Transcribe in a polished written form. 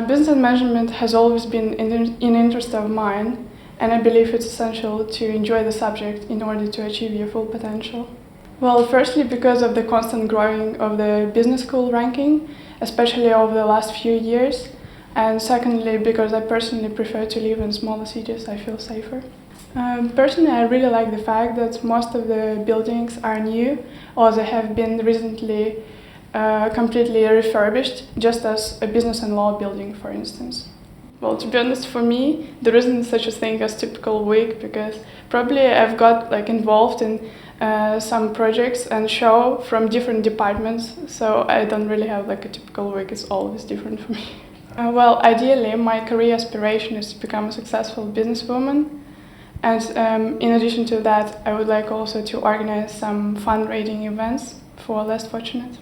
Business management has always been an interest of mine, and I believe it's essential to enjoy the subject in order to achieve your full potential. Well, firstly, because of the constant growing of the business school ranking, especially over the last few years, and secondly, because I personally prefer to live in smaller cities, I feel safer. Personally, I really like the fact that most of the buildings are new or they have been recently completely refurbished, just as a business and law building, for instance. Well, to be honest, for me, there isn't such a thing as typical week because probably I've got involved in some projects and show from different departments, so I don't really have a typical week. It's always different for me. Well, ideally, my career aspiration is to become a successful businesswoman, and in addition to that, I would like also to organize some fundraising events for less fortunate.